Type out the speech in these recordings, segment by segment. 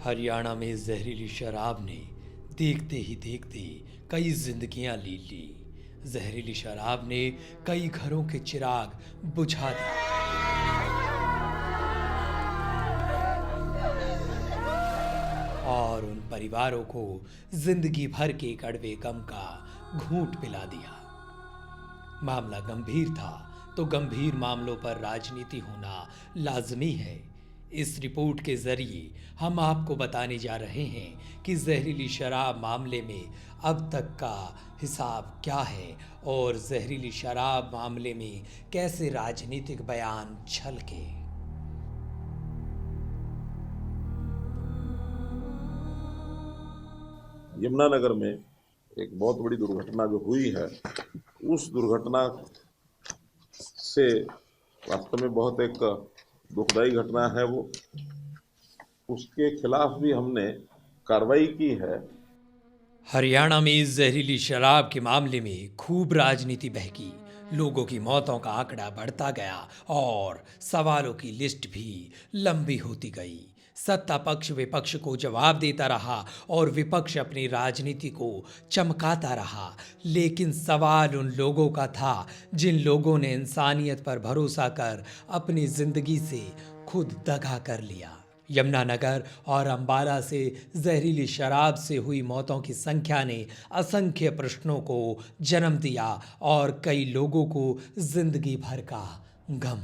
हरियाणा में जहरीली शराब ने देखते ही देखते कई जिंदगियां ली ली। जहरीली शराब ने कई घरों के चिराग बुझा दिए और उन परिवारों को जिंदगी भर के कड़वे गम का घूंट पिला दिया। मामला गंभीर था तो गंभीर मामलों पर राजनीति होना लाजमी है। इस रिपोर्ट के जरिए हम आपको बताने जा रहे हैं कि जहरीली शराब मामले में अब तक का हिसाब क्या है और जहरीली शराब मामले में कैसे राजनीतिक बयान छलके। यमुनानगर में एक बहुत बड़ी दुर्घटना जो हुई है, उस दुर्घटना से वास्तव में बहुत एक दुखदायी घटना है। वो उसके खिलाफ भी हमने कार्रवाई की है। हरियाणा में जहरीली शराब के मामले में खूब राजनीति बहकी, लोगों की मौतों का आंकड़ा बढ़ता गया और सवालों की लिस्ट भी लंबी होती गई। सत्ता पक्ष विपक्ष को जवाब देता रहा और विपक्ष अपनी राजनीति को चमकाता रहा, लेकिन सवाल उन लोगों का था जिन लोगों ने इंसानियत पर भरोसा कर अपनी जिंदगी से खुद दगा कर लिया। यमुनानगर और अंबाला से जहरीली शराब से हुई मौतों की संख्या ने असंख्य प्रश्नों को जन्म दिया और कई लोगों को जिंदगी भर का गम।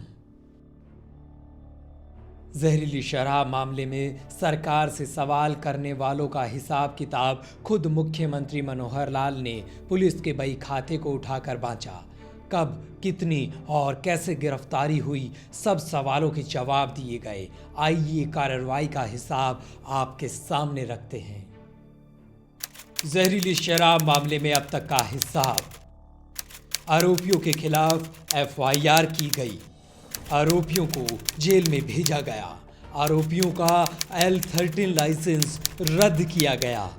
जहरीली शराब मामले में सरकार से सवाल करने वालों का हिसाब किताब खुद मुख्यमंत्री मनोहर लाल ने पुलिस के बही खाते को उठाकर बांचा। कब, कितनी और कैसे गिरफ्तारी हुई, सब सवालों के जवाब दिए गए। आइए कार्रवाई का हिसाब आपके सामने रखते हैं। जहरीली शराब मामले में अब तक का हिसाब। आरोपियों के खिलाफ एफआईआर की गई, आरोपियों को जेल में भेजा गया, आरोपियों का L13 लाइसेंस रद्द किया गया,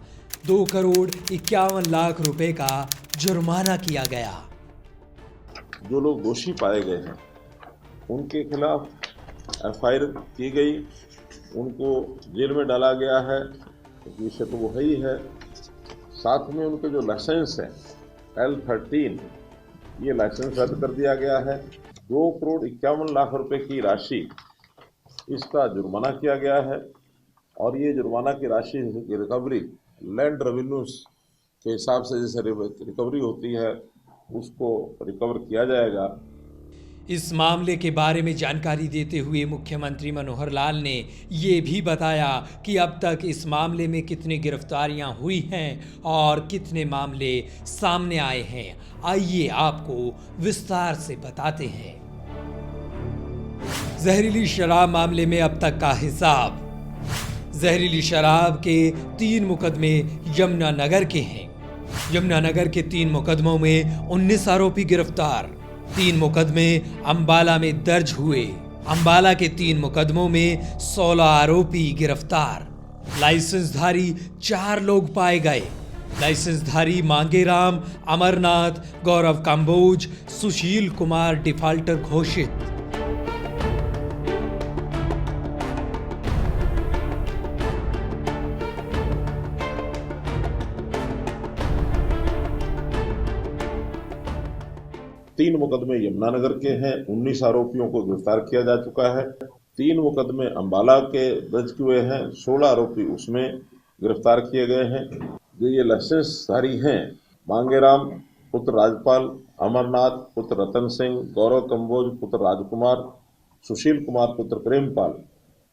2,51,00,000 रुपए का जुर्माना किया गया। जो लोग दोषी पाए गए हैं उनके खिलाफ एफआईआर की गई, उनको जेल में डाला गया है, विषय तो वो है ही है। साथ में उनके जो लाइसेंस है L13, ये लाइसेंस रद्द कर दिया गया है। 2,51,00,000 रुपए की राशि इसका जुर्माना किया गया है और ये जुर्माना की राशि की रिकवरी लैंड रेवेन्यूज के हिसाब से जैसे रिकवरी होती है उसको रिकवर किया जाएगा। इस मामले के बारे में जानकारी देते हुए मुख्यमंत्री मनोहर लाल ने ये भी बताया कि अब तक इस मामले में कितनी गिरफ्तारियां हुई हैं और कितने मामले सामने आए हैं। आइए आपको विस्तार से बताते हैं। जहरीली शराब मामले में अब तक का हिसाब। जहरीली शराब के 3 मुकदमे यमुनानगर के हैं। यमुनानगर के 3 मुकदमों में 19 आरोपी गिरफ्तार। 3 मुकदमे अंबाला में दर्ज हुए। अंबाला के 3 मुकदमों में 16 आरोपी गिरफ्तार। लाइसेंसधारी 4 लोग पाए गए। लाइसेंसधारी मांगेराम, अमरनाथ, गौरव कंबोज, सुशील कुमार डिफाल्टर घोषित। तीन मुकदमे यमुनानगर के हैं, 19 आरोपियों को गिरफ्तार किया जा चुका है। 3 मुकदमे अंबाला के दर्ज हुए हैं, 16 आरोपी उसमें गिरफ्तार किए गए हैं। जो ये लाइसेंसधारी हैं, मांगेराम पुत्र राजपाल, अमरनाथ पुत्र रतन सिंह, गौरव कंबोज पुत्र राजकुमार, सुशील कुमार पुत्र प्रेमपाल,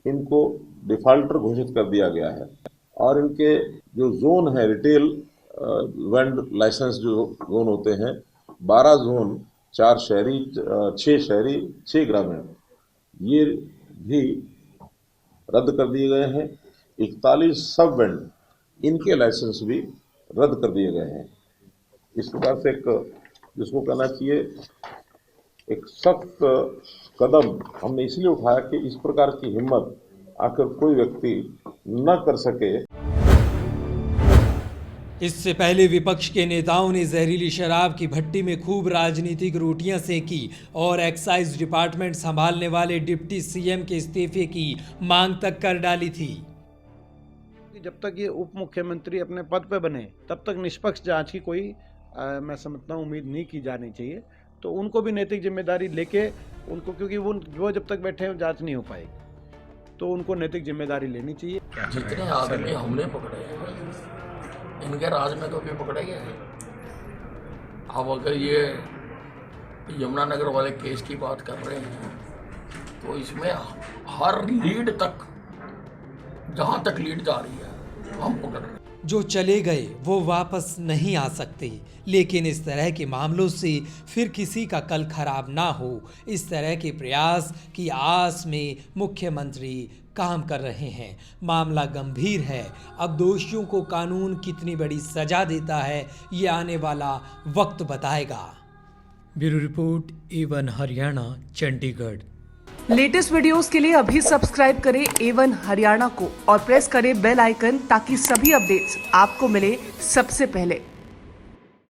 इनको डिफाल्टर घोषित कर दिया गया है। और इनके जो जोन है रिटेल वेंड लाइसेंस जो जोन होते हैं, 12 जोन, 4 शहरी, 6 शहरी, 6 ग्रामीण, ये भी रद्द कर दिए गए हैं। 41 सब वेंड, इनके लाइसेंस भी रद्द कर दिए गए हैं। इस प्रकार से एक जिसको कहना चाहिए एक सख्त कदम हमने इसलिए उठाया कि इस प्रकार की हिम्मत आखिर कोई व्यक्ति न कर सके। इससे पहले विपक्ष के नेताओं ने जहरीली शराब की भट्टी में खूब राजनीतिक रोटियां सेकी और एक्साइज डिपार्टमेंट संभालने वाले डिप्टी सीएम के इस्तीफे की मांग तक कर डाली थी। जब तक ये उप मुख्यमंत्री अपने पद पे बने तब तक निष्पक्ष जांच की कोई मैं समझता हूँ उम्मीद नहीं की जानी चाहिए। तो उनको भी नैतिक जिम्मेदारी लेके उनको, क्योंकि वो जब तक बैठे हैं जांच नहीं हो पाएगी, तो उनको नैतिक जिम्मेदारी लेनी चाहिए। जितने आदमी हमने पकड़े हैं इनके राज में तो भी पकड़े गए हैं। अब अगर ये यमुनानगर वाले केस की बात कर रहे हैं तो इसमें हर लीड तक, जहाँ तक लीड जा रही है हम पकड़ रहे हैं। जो चले गए वो वापस नहीं आ सकते, लेकिन इस तरह के मामलों से फिर किसी का कल खराब ना हो, इस तरह के प्रयास की आस में मुख्यमंत्री काम कर रहे हैं। मामला गंभीर है। अब दोषियों को कानून कितनी बड़ी सजा देता है ये आने वाला वक्त बताएगा। Bureau report, A1 Haryana, Chandigarh. Latest videos के लिए अभी सब्सक्राइब करें A1 हरियाणा को और प्रेस करें बेल आइकन ताकि सभी अपडेट्स आपको मिले सबसे पहले।